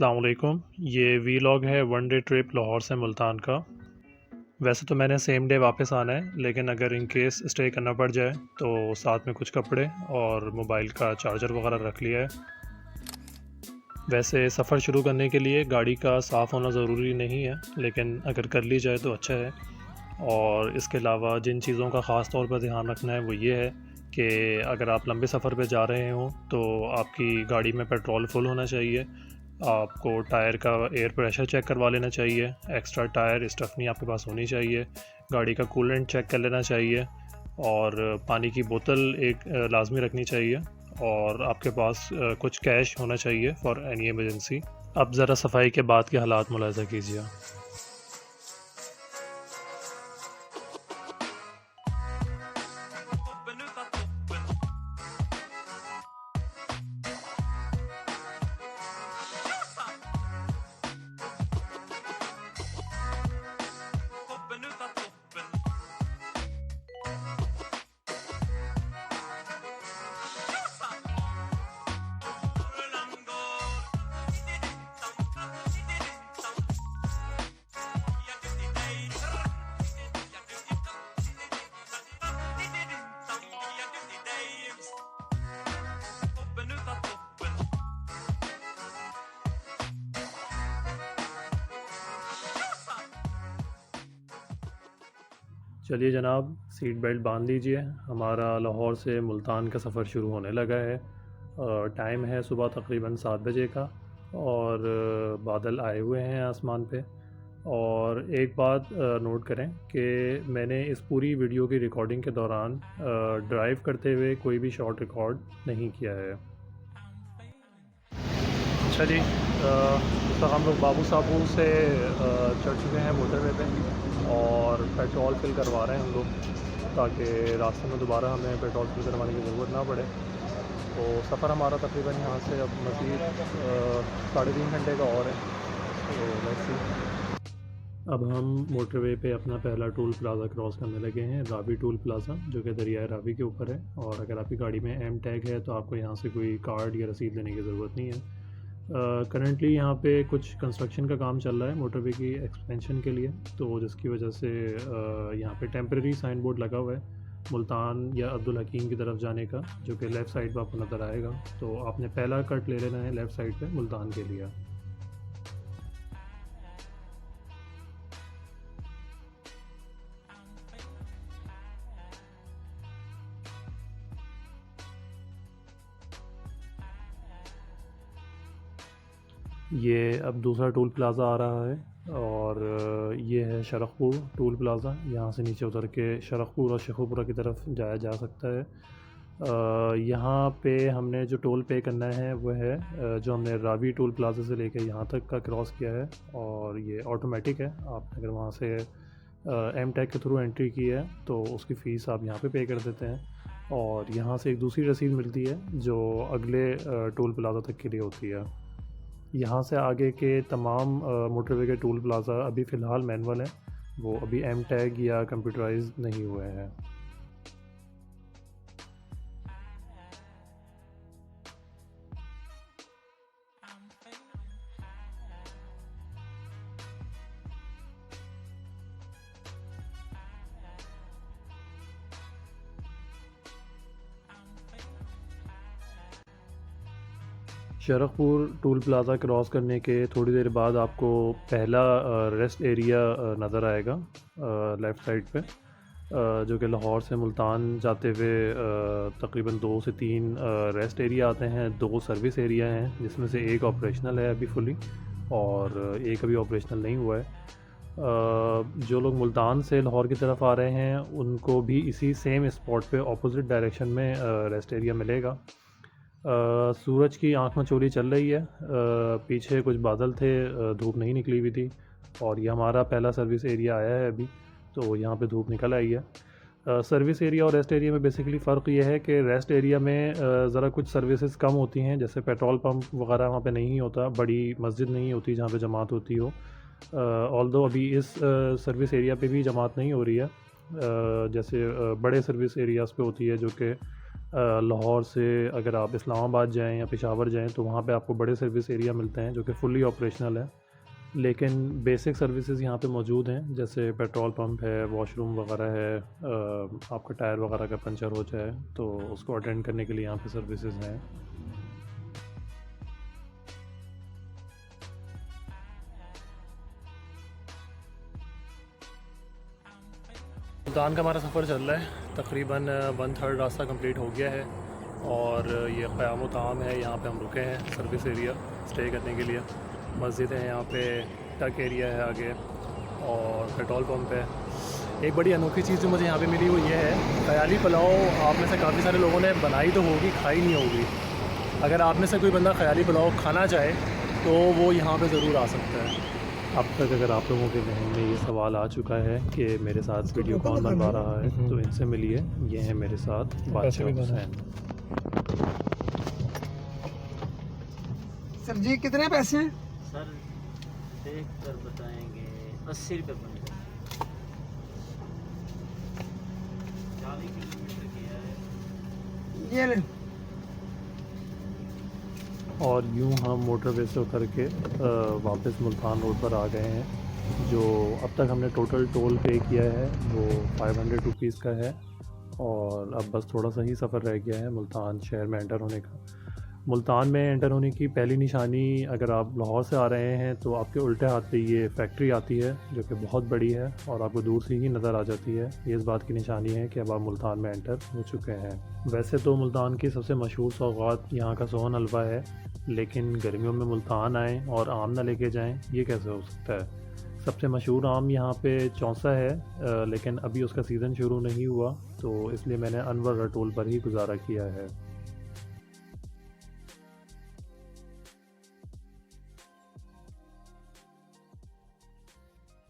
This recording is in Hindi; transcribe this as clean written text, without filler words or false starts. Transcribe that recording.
अस्सलाम वालेकुम। ये वीलॉग है वन डे ट्रिप लाहौर से मुल्तान का। वैसे तो मैंने सेम डे वापस आना है, लेकिन अगर इन केस स्टे करना पड़ जाए तो साथ में कुछ कपड़े और मोबाइल का चार्जर वगैरह रख लिया है। वैसे सफ़र शुरू करने के लिए गाड़ी का साफ़ होना ज़रूरी नहीं है, लेकिन अगर कर ली जाए तो अच्छा है। और इसके अलावा जिन चीज़ों का ख़ास तौर पर ध्यान रखना है वो ये है कि अगर आप लंबे सफ़र पे जा रहे हों तो आपकी गाड़ी में पेट्रोल फुल होना चाहिए। आपको टायर का एयर प्रेशर चेक करवा लेना चाहिए। एक्स्ट्रा टायर स्टफनी आपके पास होनी चाहिए। गाड़ी का कूलेंट चेक कर लेना चाहिए। और पानी की बोतल एक लाजमी रखनी चाहिए। और आपके पास कुछ कैश होना चाहिए फॉर एनी इमरजेंसी। अब ज़रा सफाई के बाद के हालात मुलाहिज़ा कीजिए। चलिए जनाब, सीट बेल्ट बांध लीजिए। हमारा लाहौर से मुल्तान का सफ़र शुरू होने लगा है। टाइम है सुबह तकरीबन 7 बजे का और बादल आए हुए हैं आसमान पे। और एक बात नोट करें कि मैंने इस पूरी वीडियो की रिकॉर्डिंग के दौरान ड्राइव करते हुए कोई भी शॉट रिकॉर्ड नहीं किया है। अच्छा जी, तो हम लोग बाबू साबू से चढ़ चुके हैं मोटरवे पे और पेट्रोल फिल करवा रहे हैं हम लोग, ताकि रास्ते में दोबारा हमें पेट्रोल फिल करवाने की ज़रूरत ना पड़े। तो सफ़र हमारा तकरीबन यहाँ से अब मज़ीद 3.5 घंटे का और है। तो लेट्स सी। अब हम मोटरवे पे अपना पहला टोल प्लाज़ा क्रॉस करने लगे हैं, रावी टोल प्लाज़ा, जो कि दरियाए रावी के ऊपर है। और अगर आपकी गाड़ी में एम टैग है तो आपको यहाँ से कोई कार्ड या रसीद लेने की ज़रूरत नहीं है। करंटली यहाँ पे कुछ कंस्ट्रक्शन का काम चल रहा है मोटरवे की एक्सपेंशन के लिए, तो जिसकी वजह से यहाँ पे टेम्परेरी साइन बोर्ड लगा हुआ है मुल्तान या अब्दुल हकीम की तरफ जाने का, जो कि लेफ़्ट साइड पर आपको नज़र आएगा। तो आपने पहला कट ले लेना है लेफ़्ट साइड पे मुल्तान के लिए। ये अब दूसरा टोल प्लाज़ा आ रहा है और ये है शरखपुर टोल प्लाज़ा। यहाँ से नीचे उतर के शरखपुर और शेखुपुरा की तरफ जाया जा सकता है। यहाँ पे हमने जो टोल पे करना है वो है जो हमने रावी टोल प्लाज़ा से लेके यहाँ तक का क्रॉस किया है, और ये ऑटोमेटिक है। आप अगर वहाँ से एम टैग के थ्रू एंट्री की है तो उसकी फ़ीस आप यहाँ पे कर देते हैं, और यहाँ से एक दूसरी रसीद मिलती है जो अगले टोल प्लाज़ा तक के लिए होती है। यहाँ से आगे के तमाम मोटरवे के टोल प्लाज़ा अभी फ़िलहाल मैनुअल हैं, वो अभी एम टैग या कंप्यूटराइज नहीं हुए हैं। शरखपुर टोल प्लाज़ा क्रॉस करने के थोड़ी देर बाद आपको पहला रेस्ट एरिया नज़र आएगा लेफ़्ट साइड पे, जो कि लाहौर से मुल्तान जाते हुए तकरीबन 2 से 3 रेस्ट एरिया आते हैं। 2 सर्विस एरिया हैं जिसमें से एक ऑपरेशनल है अभी फुली, और एक अभी ऑपरेशनल नहीं हुआ है। जो लोग मुल्तान से लाहौर की तरफ आ रहे हैं उनको भी इसी सेम स्पॉट पे ऑपोजिट डायरेक्शन में रेस्ट एरिया मिलेगा। सूरज की आँख मचोली चल रही है। पीछे कुछ बादल थे, धूप नहीं निकली हुई थी, और ये हमारा पहला सर्विस एरिया आया है अभी, तो यहाँ पे धूप निकल आई है। सर्विस एरिया और रेस्ट एरिया में बेसिकली फ़र्क ये है कि रेस्ट एरिया में ज़रा कुछ सर्विसेज कम होती हैं, जैसे पेट्रोल पंप वगैरह वहाँ पे नहीं होता, बड़ी मस्जिद नहीं होती जहाँ पे जमात होती हो। ऑल्दो अभी इस सर्विस एरिया पे भी जमात नहीं हो रही है, जैसे बड़े सर्विस एरियाज़ पे होती है, जो कि लाहौर से अगर आप इस्लामाबाद जाएँ या पेशावर जाएँ तो वहाँ पे आपको बड़े सर्विस एरिया मिलते हैं जो कि फुल्ली ऑपरेशनल है। लेकिन बेसिक सर्विसेज यहाँ पे मौजूद हैं, जैसे पेट्रोल पंप है, वॉशरूम वगैरह है, आपका टायर वगैरह का पंचर हो जाए तो उसको अटेंड करने के लिए यहाँ पे सर्विसेज हैं। मुल्तान का हमारा सफ़र चल रहा है, तकरीबन 1/3 रास्ता कंप्लीट हो गया है और ये क़याम ताम है, यहाँ पे हम रुके हैं सर्विस एरिया स्टे करने के लिए। मस्जिद है यहाँ पे, टक एरिया है आगे और पेट्रोल पंप है। एक बड़ी अनोखी चीज़ जो मुझे यहाँ पे मिली वो ये है, ख़याली पुलाव आप में से काफ़ी सारे लोगों ने बनाई तो होगी, खाई नहीं होगी। अगर आप में से कोई बंदा ख़याली पुलाव खाना चाहे तो वो यहाँ पे ज़रूर आ सकता है। अब तक अगर आप लोगों के जहन में ये सवाल आ चुका है कि मेरे साथ वीडियो कौन बनवा रहा है, तो इनसे मिलिए, ये हैं मेरे साथ बादशाह हुसैन। सर जी कितने पैसे हैं? सर देख कर बताएंगे। 80 रुपये बन 40 किलोमीटर किया है। ये ले। और यूं हम मोटरवे से उतर के वापस मुल्तान रोड पर आ गए हैं। जो अब तक हमने टोटल टोल पे किया है वो 500 रुपीज़ का है और अब बस थोड़ा सा ही सफ़र रह गया है मुल्तान शहर में एंटर होने का। मुल्तान में एंटर होने की पहली निशानी, अगर आप लाहौर से आ रहे हैं तो आपके उल्टे हाथ पे ये फैक्ट्री आती है जो कि बहुत बड़ी है और आपको दूर से ही नज़र आ जाती है। ये इस बात की निशानी है कि अब आप मुल्तान में एंटर हो चुके हैं। वैसे तो मुल्तान की सबसे मशहूर सौगात यहाँ का सोहन हलवा है, लेकिन गर्मियों में मुल्तान आएँ और आम ना लेके जाएँ, ये कैसे हो सकता है। सबसे मशहूर आम यहाँ पे चौंसा है, लेकिन अभी उसका सीज़न शुरू नहीं हुआ तो इसलिए मैंने अनवर रटोल पर ही गुजारा किया है।